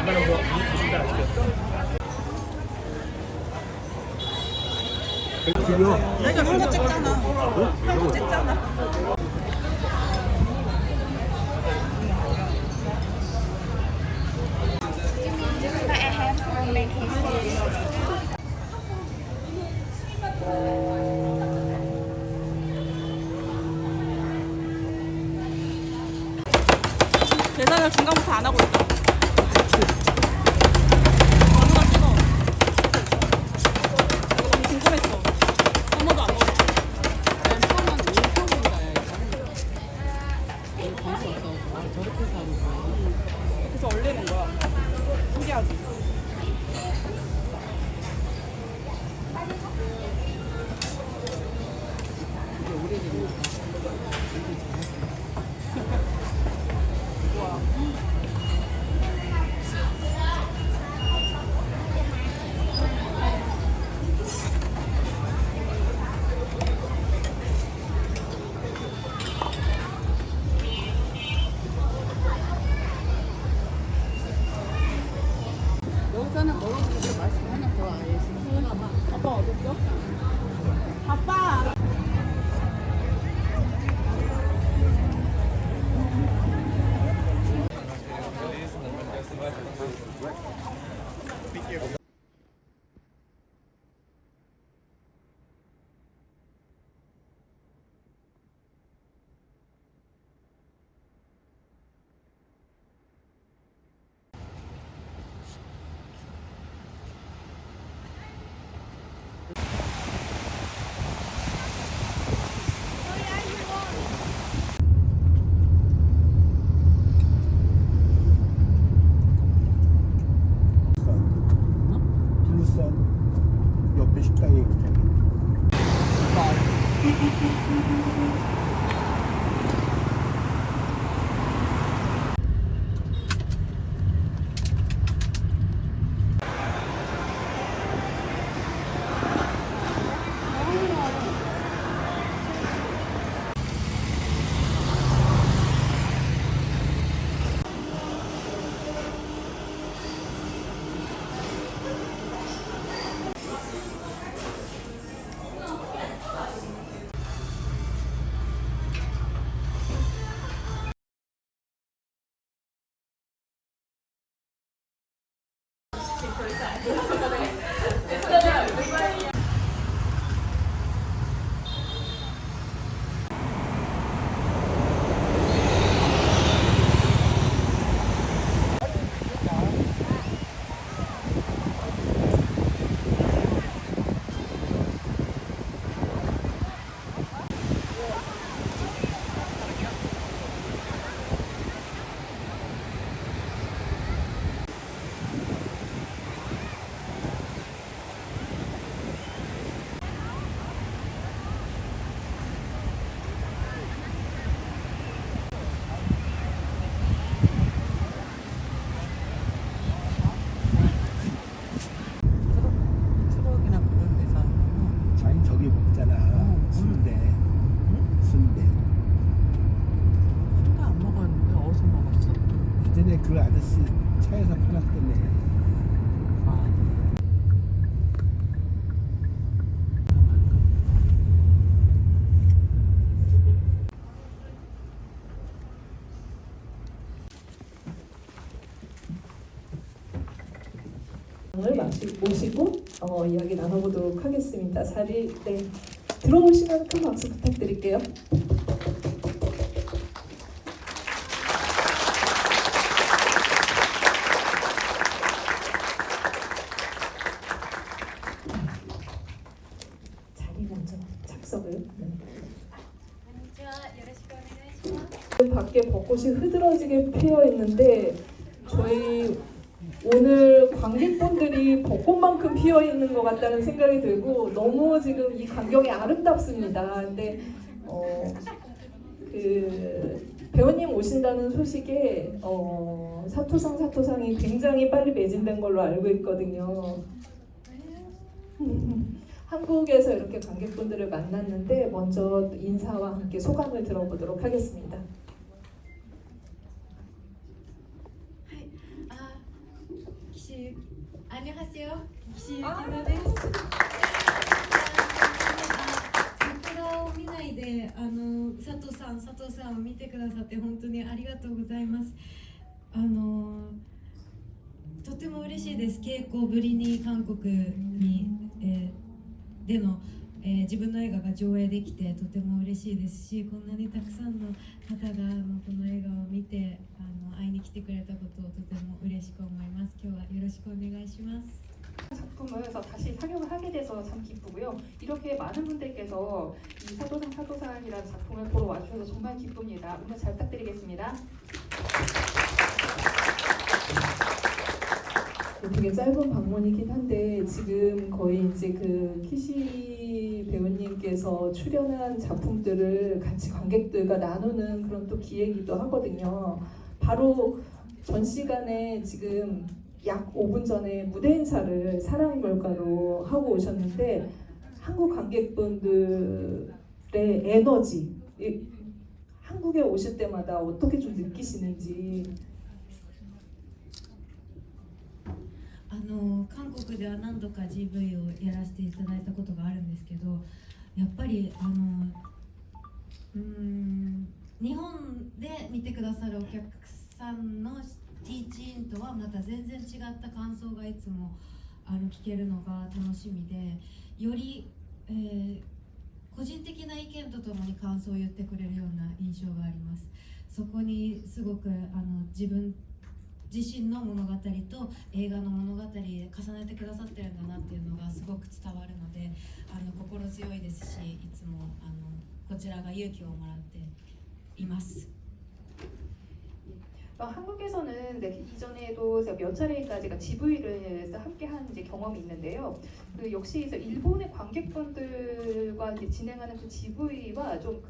엄마는 뭐 준비 안 시켰어? 들려. 내가 한거 찍잖아. 한거 찍잖아. 계산을 중간부터 안 하고 있어. 아무나 찍어. 너무 궁금했어. 한 번도 안 먹었어. 왼편은 왼편으로 가야지. 여기 관심 없어. 아, 저렇게 해서 하는 거야. 그래서 얼리는 거야. 신기하지? 이게 오래되니까. 여기서는 먹어보니까 맛이 하나 더 아예 있어. 아빠 어딨어? 아빠! 빌루선 옆에 식당이 있거든. 트럭이나 그런 데서 하는 거. 아니 저기 먹잖아. 순대. 순대. 순대 안 먹었는데 어디서 먹었어? 예전에 그 아저씨 차에서 팔았던데. 아. 을 모시고 이야기 나눠보도록 하겠습니다. 자리 들어오시면 큰 박수 부탁드릴게요. 자리 먼저 착석을. 밖에 벚꽃이 흐드러지게 피어 있는데 저희 오늘 관객분들이 벚꽃만큼 피어 있는 것 같다는 생각이 들고 너무 지금 이 광경이 아름답습니다. 근데 그 배우님 오신다는 소식에 사토상이 굉장히 빨리 매진된 걸로 알고 있거든요. 한국에서 이렇게 관객분들을 만났는데 먼저 인사와 함께 소감을 들어보도록 하겠습니다. 岸アニョハセヨ岸由紀乃です。桜を見ないで佐藤さんを見てくださって本当にありがとうございます。とても嬉しいです。稽古ぶりに韓国に、での、自分の映画が上映できてとても嬉しいですし、こんなにたくさんの方がこの映画を見て会いに来てくれたことをとても嬉しく思います。今日はよろしくお願いします。 작품을 다시 상영을 하게 돼서 참 기쁘고요. 이렇게 많은 분들께서 이 사도상이라는 작품을 보러 와주셔서 정말 기쁩니다. 오늘 잘 부탁드리겠습니다. 되게 짧은 방문이긴 한데 지금 거의 이제 그 키시 배우님께서 출연한 작품들을 같이 관객들과 나누는 그런 또 기회이기도 하거든요. 바로 전 시간에 지금 약 5분 전에 무대 인사를 사랑의 걸가로 하고 오셨는데 한국 관객분들의 에너지, 한국에 오실 때마다 어떻게 좀 느끼시는지. 韓国では何度か GV をやらせていただいたことがあるんですけど、やっぱり日本で見てくださるお客さんのティーチインとはまた全然違った感想がいつも聞けるのが楽しみで、より、個人的な意見とともに感想を言ってくれるような印象があります。そこにすごく自分自身の物語と映画の物語で重ねてくださってるんだなっていうのがすごく伝わるので心強いですし、いつもこちらが勇気をもらっています。 한국에서는 이전에도 제가 몇 차례인가 제가 GV를 함께한 이제 경험이 있는데요. 그 역시 일본의 관객분들과 이제 진행하는 그 GV와 좀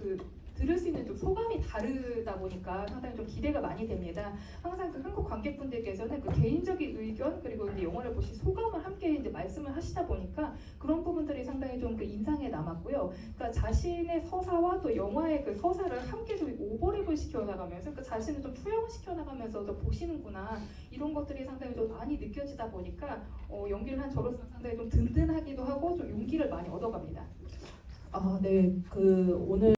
들을 수 있는 좀 소감이 다르다 보니까 상당히 좀 기대가 많이 됩니다. 항상 그 한국 관객분들께서는 그 개인적인 의견 그리고 이제 영화를 보신 소감을 함께 이제 말씀을 하시다 보니까 그런 부분들이 상당히 좀 그 인상에 남았고요. 그러니까 자신의 서사와 또 영화의 그 서사를 함께 좀 오버랩을 시켜 나가면서 그 자신을 좀 투영시켜 나가면서 또 보시는구나 이런 것들이 상당히 좀 많이 느껴지다 보니까 연기를 한 저로서 상당히 좀 든든하기도 하고 좀 용기를 많이 얻어갑니다. 네, 오늘